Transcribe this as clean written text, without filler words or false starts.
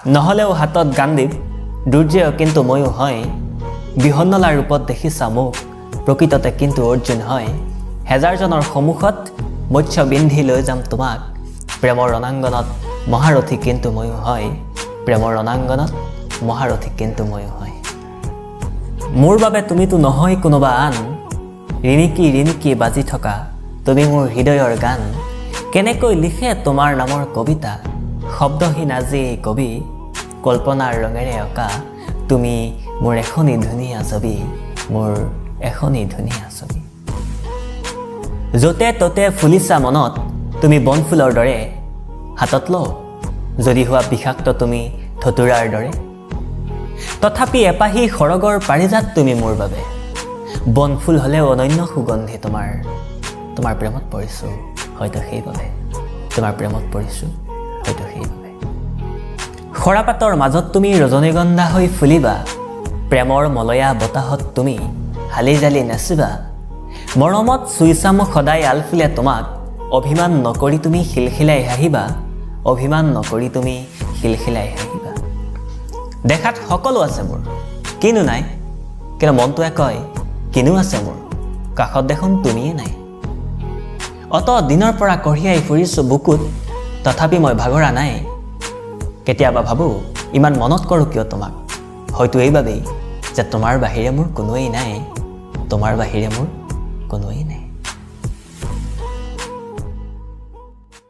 নহ'লেও হাতত গাণ্ডীৱ দুৰ্জয় কিন্তু ময়ো হয় বিহন্নলা ৰূপত দেখিছা মোক প্ৰকৃততে কিন্তু অৰ্জুন হয় হেজাৰজনৰ সন্মুখত মৎস্য বিন্ধি লৈ যাম তোমাক প্ৰেমৰ ৰণাংগনত মহাৰথী কিন্তু ময়ো হয় প্ৰেমৰ ৰণাংগনত মহাৰথী কিন্তু ময়ো হয় মোৰ বাবে তুমিতো নহয় কোনোবা আন ৰিণিকি বাজি থকা তুমি মোৰ হৃদয়ৰ গান কেনেকৈ লিখে তোমাৰ নামৰ কবিতা শব্দহীন আজি এই কবি কল্পনাৰ ৰঙেৰে অঁকা তুমি মোৰ এখনি ধুনীয়া ছবি মোৰ এখনি ধুনীয়া ছবি য'তে ত'তে ফুলিছা মনত তুমি বনফুলৰ দৰে হাতত লওঁ যদি হোৱা বিষাক্ত তুমি থতুৰাৰ দৰে তথাপি এপাহি সৰগৰ পাৰিজাত তুমি মোৰ বাবে বনফুল হ'লেও অনন্য সুগন্ধি তোমাৰ প্ৰেমত পৰিছোঁ হয়তো সেইবাবে তোমাৰ প্ৰেমত পৰিছোঁ হয়তো সেইবাবে সৰাপাতৰ মাজত তুমি ৰজনীগন্ধা হৈ ফুলিবা প্ৰেমৰ মলয়া বতাহত তুমি হালি জালি নাচিবা মৰমত চুইছা মোক সদায় আলফুলে তোমাক অভিমান নকৰি তুমি খিলখিলাই হাঁহিবা অভিমান নকৰি তুমি খিলখিলাই হাঁহিবা দেখাত সকলো আছে মোৰ কিনো নাই কিন্তু মনটোৱে কয় কিনো আছে মোৰ কাষত দেখোন তুমিয়ে নাই অত দিনৰ পৰা কঢ়িয়াই ফুৰিছোঁ বুকুত তথাপি মই ভাগৰা নাই কেতিয়াবা ভাবোঁ ইমান মনত কৰোঁ কিয় তোমাক হয়তো এইবাবেই যে তোমাৰ বাহিৰে মোৰ কোনোৱেই নাই তোমাৰ বাহিৰে মোৰ কোনোৱেই নাই